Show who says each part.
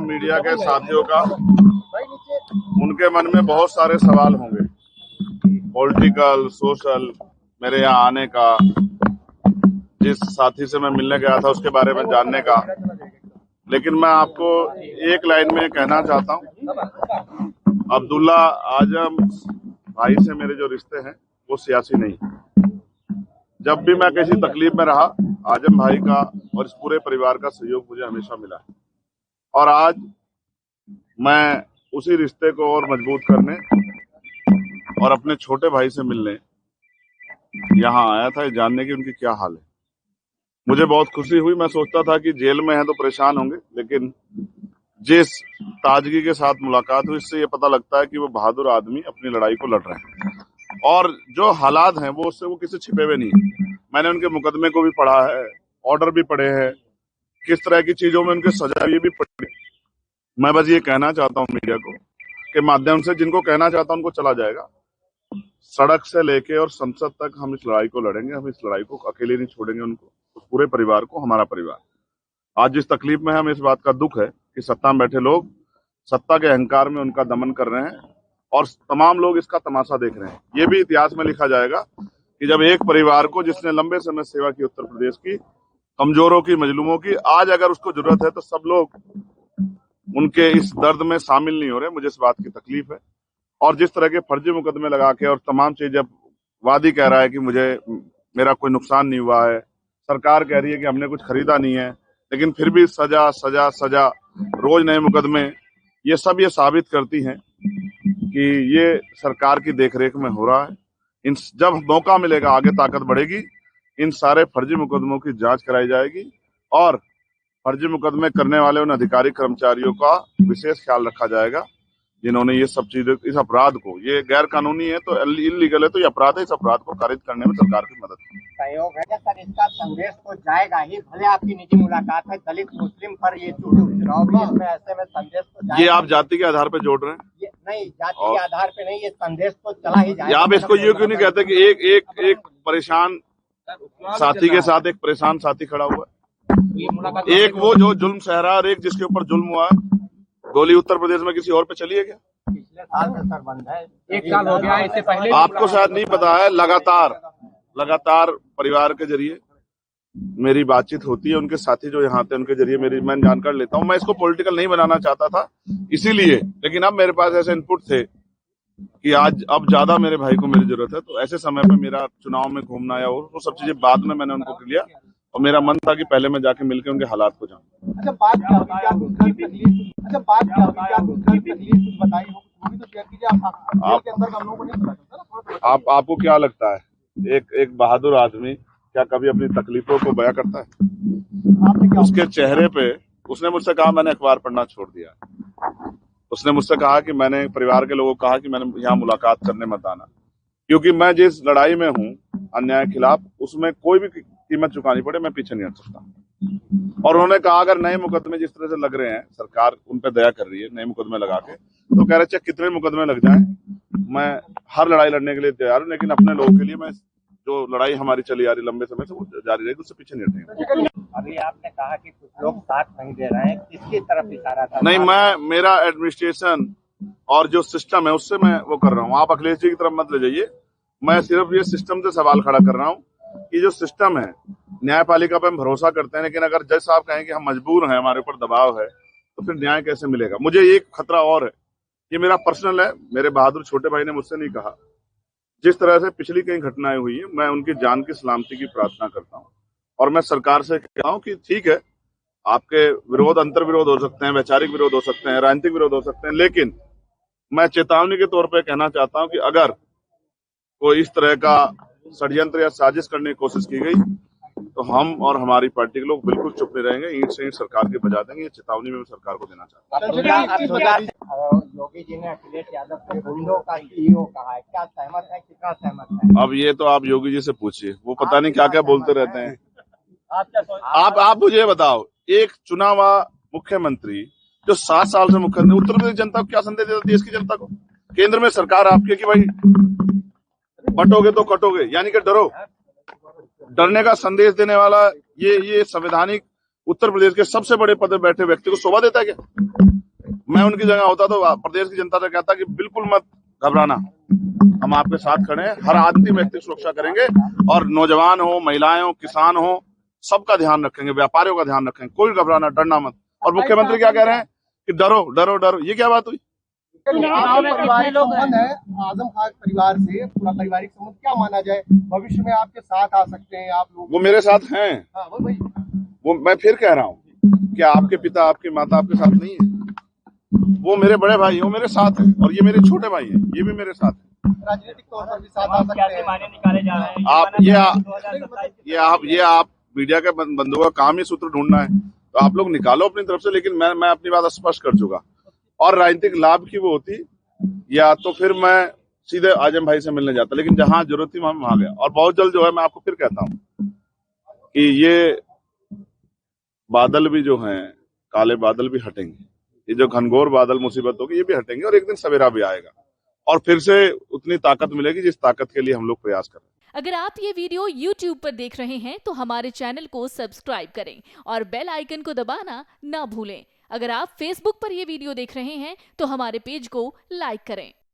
Speaker 1: Media के साथियों का, उनके मन में बहुत सारे सवाल होंगे, पॉलिटिकल, सोशल, मेरे यहाँ आने का, जिस साथी से मैं मिलने गया था उसके बारे में जानने का। लेकिन मैं आपको एक लाइन में कहना चाहता हूँ, अब्दुल्ला आजम भाई से मेरे जो रिश्ते हैं वो सियासी नहीं। जब भी मैं किसी तकलीफ में रहा, आजम भाई का और इस पूरे परिवार का सहयोग मुझे हमेशा मिला है। और आज मैं उसी रिश्ते को और मजबूत करने और अपने छोटे भाई से मिलने यहाँ आया था, जानने की उनकी क्या हाल है। मुझे बहुत खुशी हुई। मैं सोचता था कि जेल में है तो परेशान होंगे, लेकिन जिस ताजगी के साथ मुलाकात हुई, इससे ये पता लगता है कि वो बहादुर आदमी अपनी लड़ाई को लड़ रहे हैं और जो हालात हैं वो उससे वो किसी छिपे हुए नहीं है। मैंने उनके मुकदमे को भी पढ़ा है, ऑर्डर भी पढ़े हैं, किस तरह की चीजों में उनके सजा भी पड़ी। मैं बस ये कहना चाहता हूँ मीडिया को के माध्यम से, जिनको कहना चाहता हूँ उनको चला जाएगा। सड़क से लेके और संसद तक हम इस लड़ाई को लड़ेंगे। हम इस लड़ाई को अकेले नहीं छोड़ेंगे, उनको, उस पूरे परिवार को, हमारा परिवार। आज जिस तकलीफ में हमें इस बात का दुख है कि सत्ता में बैठे लोग सत्ता के अहंकार में उनका दमन कर रहे हैं और तमाम लोग इसका तमाशा देख रहे हैं। ये भी इतिहास में लिखा जाएगा कि जब एक परिवार को, जिसने लंबे समय सेवा की उत्तर प्रदेश की, कमजोरों की, मजलूमों की, आज अगर उसको जरूरत है तो सब लोग उनके इस दर्द में शामिल नहीं हो रहे। मुझे इस बात की तकलीफ है। और जिस तरह के फर्जी मुकदमे लगा के और तमाम चीजें, वादी कह रहा है कि मेरा कोई नुकसान नहीं हुआ है, सरकार कह रही है कि हमने कुछ खरीदा नहीं है, लेकिन फिर भी सजा सजा सजा, रोज नए मुकदमे, ये सब ये साबित करती हैं कि ये सरकार की देखरेख में हो रहा है। जब मौका मिलेगा, आगे ताकत बढ़ेगी, इन सारे फर्जी मुकदमों की जांच कराई जाएगी और फर्जी मुकदमे करने वाले उन अधिकारी कर्मचारियों का विशेष ख्याल रखा जाएगा जिन्होंने ये सब चीजें, इस अपराध को, ये गैर कानूनी है तो इलीगल है तो ये अपराध है, इस अपराध को खारिज करने में सरकार की मदद की।
Speaker 2: सहयोग है सर, इसका संदेश तो जाएगा ही। भले आपकी निजी मुलाकात है दलित मुस्लिम पर, ये चुनाव भी इसमें, ऐसे में संदेश तो जाएगा।
Speaker 1: ये आप जाति के आधार पर जोड़ रहे हैं?
Speaker 2: ये नहीं, जाति के आधार पे नहीं, ये संदेश तो चला ही जाएगा।
Speaker 1: आप इसको ये क्यों नहीं कहते कि एक परेशान साथी के साथ एक परेशान साथी खड़ा हुआ है, एक वो जो जुल्म सह रहा है और एक जिसके ऊपर जुल्म हुआ है। गोली उत्तर प्रदेश में किसी और पे चली है क्या?
Speaker 2: पिछले साल से सर बंद है,
Speaker 3: 1 साल हो गया। इससे पहले
Speaker 1: आपको शायद नहीं पता है, लगातार परिवार के जरिए मेरी बातचीत होती है। उनके साथी जो यहाँ थे उनके जरिए मैं जानकारी लेता हूँ। मैं इसको पॉलिटिकल नहीं बनाना चाहता था इसीलिए, लेकिन अब मेरे पास ऐसे इनपुट थे कि अब ज्यादा मेरे भाई को मेरी जरूरत है, तो ऐसे समय पे मेरा चुनाव में घूमना या वो सब चीजें बाद में मैंने उनको लिया और मेरा मन था कि पहले मैं जाके मिलकर उनके हालात को जानूं।
Speaker 2: अच्छा, बात क्या हुई, क्या दूसरी तकलीफ, कुछ बताइए, वो भी तो शेयर कीजिए। आप के अंदर हम लोगों को नहीं पता।
Speaker 1: आपको क्या लगता है एक बहादुर आदमी क्या कभी अपनी तकलीफों को बयां करता है?
Speaker 2: आपने क्या
Speaker 1: उसके चेहरे पे, उसने मुझसे कहा मैंने अखबार पढ़ना छोड़ दिया। उसने मुझसे कहा कि मैंने परिवार के लोगों को कहा कि मैंने यहाँ मुलाकात करने मत आना, क्योंकि मैं जिस लड़ाई में हूँ अन्याय के खिलाफ, उसमें कोई भी कीमत चुकानी पड़े मैं पीछे नहीं हट सकता। और उन्होंने कहा अगर नए मुकदमे जिस तरह से लग रहे हैं, सरकार उन पर दया कर रही है नए मुकदमे लगा के, तो कह रहे चाहे कितने मुकदमे लग जाएं, मैं हर लड़ाई लड़ने के लिए तैयार हूँ, लेकिन अपने लोगों के लिए मैं जो लड़ाई हमारी चली आ रही लंबे समय से वो जारी रहेगी, उससे पीछे नहीं हटेंगे।
Speaker 2: अभी आपने कहा कि कुछ लोग साथ नहीं दे रहे हैं, किसकी तरफ इशारा था?
Speaker 1: नहीं, मेरा एडमिनिस्ट्रेशन और जो सिस्टम है उससे मैं वो कर रहा हूँ। आप अखिलेश जी की तरफ मत ले जाइए। मैं सिर्फ ये सिस्टम से सवाल खड़ा कर रहा हूँ कि जो सिस्टम है, न्यायपालिका पे हम भरोसा करते हैं, लेकिन अगर जज साहब कहें कि हम मजबूर हैं, हमारे ऊपर दबाव है, तो फिर न्याय कैसे मिलेगा? मुझे एक खतरा और है, ये मेरा पर्सनल है, मेरे बहादुर छोटे भाई ने मुझसे नहीं कहा। जिस तरह से पिछली कई घटनाएं हुई है, मैं उनकी जान की सलामती की प्रार्थना करता हूँ और मैं सरकार से कहता हूँ कि ठीक है, आपके विरोध, अंतर विरोध हो सकते हैं, वैचारिक विरोध हो सकते हैं, राजनीतिक विरोध हो सकते हैं, लेकिन मैं चेतावनी के तौर पर कहना चाहता हूँ कि अगर कोई इस तरह का षड्यंत्र या साजिश करने की कोशिश की गई तो हम और हमारी पार्टी के लोग बिल्कुल चुप नहीं रहेंगे, ईंट से ईंट सरकार की बजा देंगे। ये चेतावनी में सरकार को देना चाहता हूँ।
Speaker 2: योगी जी ने अखिलेश यादव को गुंडों का CEO कहा है, क्या सहमत है, कितना सहमत है?
Speaker 1: अब ये तो आप योगी जी से पूछिए, वो पता नहीं क्या क्या बोलते रहते हैं। आप मुझे बताओ, एक चुना हुआ मुख्यमंत्री जो 7 साल से मुख्यमंत्री, उत्तर प्रदेश जनता को क्या संदेश देता है, देश की जनता को? केंद्र में सरकार आपकी है कि भाई बटोगे तो कटोगे, यानी कि डरो। डरने का संदेश देने वाला ये संवैधानिक उत्तर प्रदेश के सबसे बड़े पद पे बैठे व्यक्ति को शोभा देता है क्या? मैं उनकी जगह होता तो प्रदेश की जनता से कहता कि बिल्कुल मत घबराना, हम आपके साथ खड़े हैं, हर अंतिम व्यक्ति की सुरक्षा करेंगे और नौजवान हो, महिलाएं हो, किसान हो, सबका ध्यान रखेंगे, व्यापारियों का ध्यान रखेंगे, कोई घबराना, डरना मत। और मुख्यमंत्री क्या कह रहे हैं कि डरो डरो डरो, ये क्या बात हुई?
Speaker 2: पारिवारिक संबंध है आजम खान परिवार से, पूरा पारिवारिक संबंध क्या माना जाए, भविष्य में आपके साथ आ सकते हैं आप लोग?
Speaker 1: वो मेरे साथ हैं।
Speaker 2: हाँ, वही
Speaker 1: वो मैं फिर कह रहा हूँ कि आपके पिता आपकी माता आपके साथ नहीं है, वो मेरे बड़े भाई हैं, वो मेरे साथ हैं, और ये मेरे छोटे भाई हैं, ये भी मेरे साथ हैं।
Speaker 2: राजनीतिक तौर पर भी साथ आ सकते हैं।
Speaker 3: माने निकाले जा रहे हैं।
Speaker 1: आप मीडिया के बंधुओं का काम ही सूत्र ढूंढना है, तो आप लोग निकालो अपनी तरफ से, लेकिन मैं अपनी बात स्पष्ट कर चुका। और राजनीतिक लाभ की वो होती या तो फिर मैं सीधे आजम भाई से मिलने जाता, लेकिन जहां जरूरत थी वहां गया। और बहुत जल्द जो है, मैं आपको फिर कहता हूं कि ये बादल भी जो हैं, काले बादल भी हटेंगे, ये जो घनघोर बादल मुसीबत होगी ये भी हटेंगे, और एक दिन सवेरा भी आएगा और फिर से उतनी ताकत मिलेगी जिस ताकत के लिए हम लोग प्रयास कर रहे हैं।
Speaker 4: अगर आप ये वीडियो YouTube पर देख रहे हैं तो हमारे चैनल को सब्सक्राइब करें और बेल आइकन को दबाना ना भूलें। अगर आप Facebook पर ये वीडियो देख रहे हैं तो हमारे पेज को लाइक करें।